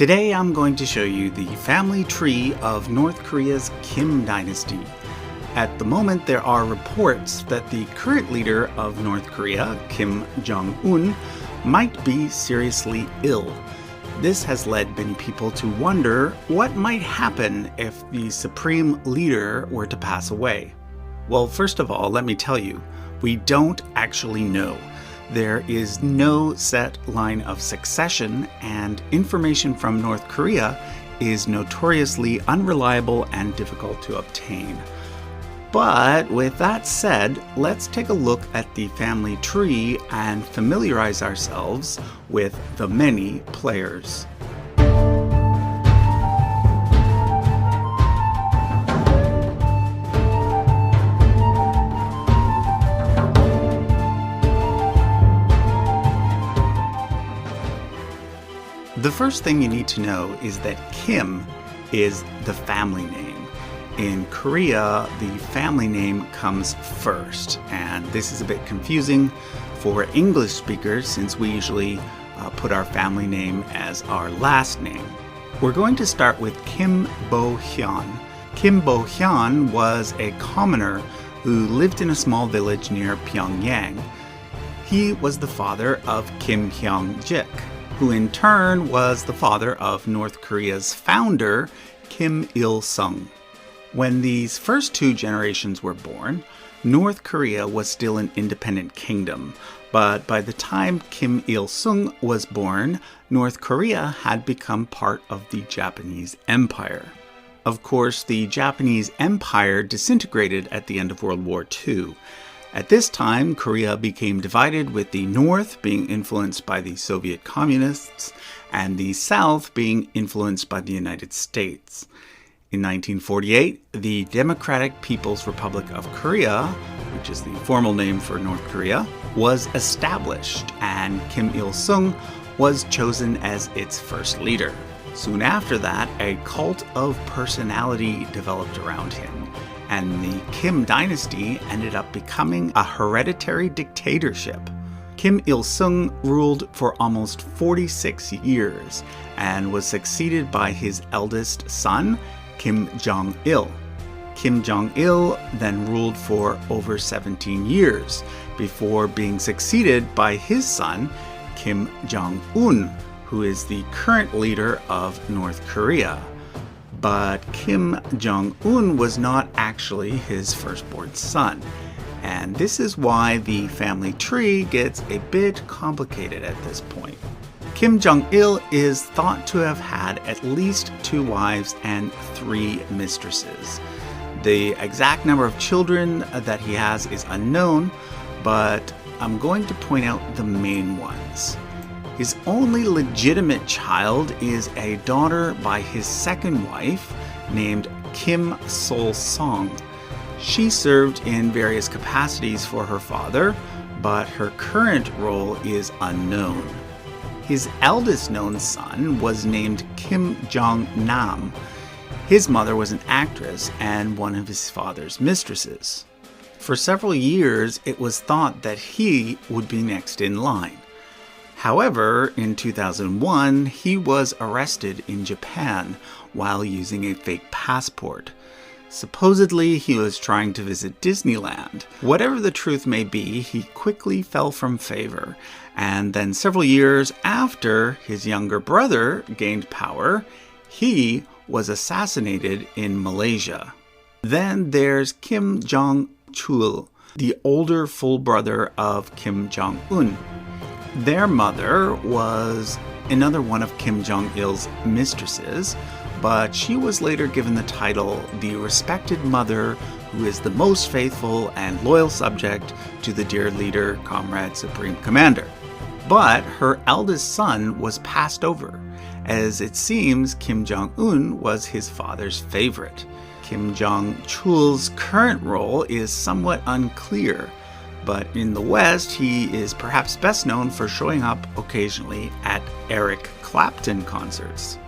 Today I'm going to show you the family tree of North Korea's Kim Dynasty. At the moment, there are reports that the current leader of North Korea, Kim Jung-un, might be seriously ill. This has led many people to wonder what might happen if the supreme leader were to pass away. Well, first of all, let me tell you, we don't actually know. There is no set line of succession, and information from North Korea is notoriously unreliable and difficult to obtain. But with that said, let's take a look at the family tree and familiarize ourselves with the many players. The first thing you need to know is that Kim is the family name. In Korea, the family name comes first, and this is a bit confusing for English speakers since we usually put our family name as our last name. We're going to start with Kim Bo-hyun. Kim Bo-hyun was a commoner who lived in a small village near Pyongyang. He was the father of Kim Hyung-jik, who in turn was the father of North Korea's founder, Kim Il-sung. When these first two generations were born, North Korea was still an independent kingdom, but by the time Kim Il-sung was born, North Korea had become part of the Japanese Empire. Of course, the Japanese Empire disintegrated at the end of World War II. At this time, Korea became divided, with the north being influenced by the Soviet communists and the south being influenced by the United States. In 1948, the Democratic People's Republic of Korea, which is the formal name for North Korea, was established, and Kim Il-sung was chosen as its first leader. Soon after that, a cult of personality developed around him, and the Kim Dynasty ended up becoming a hereditary dictatorship. Kim Il-sung ruled for almost 46 years and was succeeded by his eldest son, Kim Jong-il. Kim Jong-il then ruled for over 17 years before being succeeded by his son, Kim Jong-un, who is the current leader of North Korea. But Kim Jong-un was not actually his firstborn son, and this is why the family tree gets a bit complicated at this point. Kim Jong-il is thought to have had at least 2 wives and 3 mistresses. The exact number of children that he has is unknown, but I'm going to point out the main ones. His only legitimate child is a daughter by his second wife named Kim Sol-song. She served in various capacities for her father, but her current role is unknown. His eldest known son was named Kim Jong-nam. His mother was an actress and one of his father's mistresses. For several years, it was thought that he would be next in line. However, in 2001, he was arrested in Japan while using a fake passport. Supposedly, he was trying to visit Disneyland. Whatever the truth may be, he quickly fell from favor, and then several years after his younger brother gained power, he was assassinated in Malaysia. Then there's Kim Jong-chul, the older full brother of Kim Jong-un. Their mother was another one of Kim Jong-il's mistresses, but she was later given the title the respected mother who is the most faithful and loyal subject to the dear leader, comrade, supreme commander. But her eldest son was passed over, as it seems Kim Jong-un was his father's favorite. Kim Jong-chul's current role is somewhat unclear, but in the West, he is perhaps best known for showing up occasionally at Eric Clapton concerts.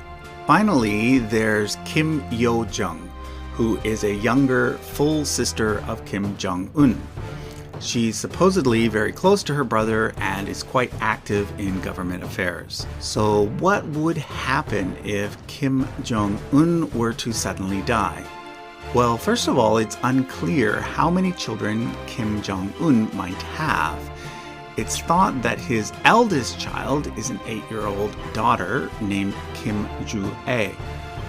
Finally, there's Kim Yo-jung, who is a younger, full sister of Kim Jong-un. She's supposedly very close to her brother and is quite active in government affairs. So what would happen if Kim Jong-un were to suddenly die? Well, first of all, it's unclear how many children Kim Jong-un might have. It's thought that his eldest child is an 8-year-old daughter named Kim Ju-ae,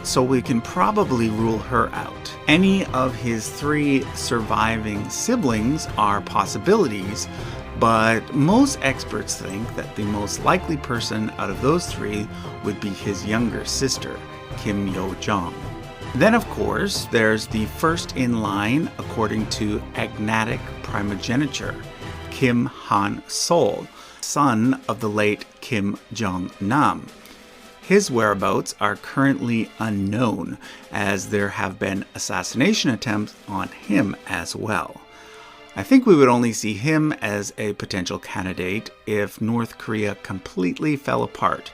so we can probably rule her out. Any of his 3 surviving siblings are possibilities, but most experts think that the most likely person out of those 3 would be his younger sister, Kim Yo-jong. Then, of course, there's the first in line according to agnatic primogeniture, Kim Han-sol, son of the late Kim Jong-nam. His whereabouts are currently unknown, as there have been assassination attempts on him as well. I think we would only see him as a potential candidate if North Korea completely fell apart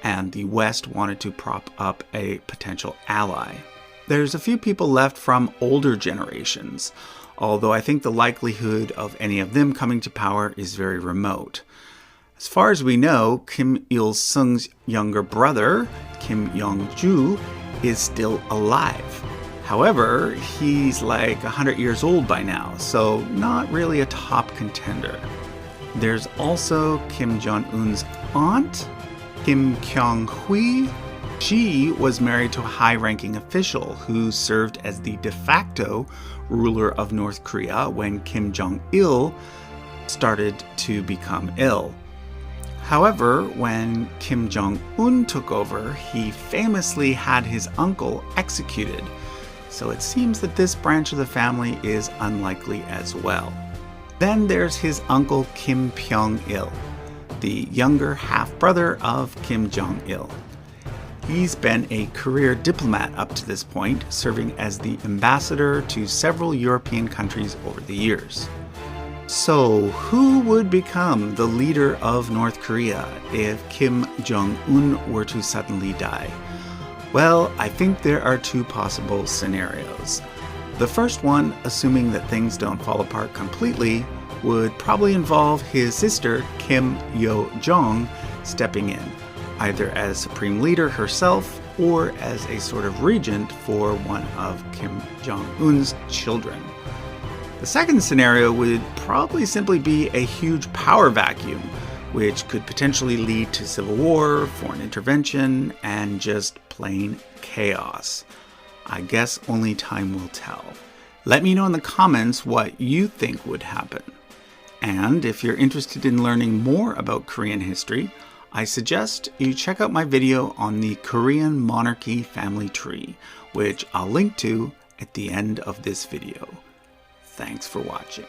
and the West wanted to prop up a potential ally. There's a few people left from older generations, although I think the likelihood of any of them coming to power is very remote. As far as we know, Kim Il-sung's younger brother, Kim Yong-ju, is still alive. However, he's like 100 years old by now, so not really a top contender. There's also Kim Jong-un's aunt, Kim Kyung-hui. She was married to a high-ranking official who served as the de facto ruler of North Korea when Kim Jong-il started to become ill. However, when Kim Jong-un took over, he famously had his uncle executed, so it seems that this branch of the family is unlikely as well. Then there's his uncle Kim Pyong-il, the younger half-brother of Kim Jong-il. He's been a career diplomat up to this point, serving as the ambassador to several European countries over the years. So, who would become the leader of North Korea if Kim Jong-un were to suddenly die? Well, I think there are 2 possible scenarios. The first one, assuming that things don't fall apart completely, would probably involve his sister Kim Yo-jong stepping in, either as supreme leader herself or as a sort of regent for one of Kim Jong-un's children. The second scenario would probably simply be a huge power vacuum, which could potentially lead to civil war, foreign intervention, and just plain chaos. I guess only time will tell. Let me know in the comments what you think would happen. And if you're interested in learning more about Korean history, I suggest you check out my video on the Korean monarchy family tree, which I'll link to at the end of this video. Thanks for watching.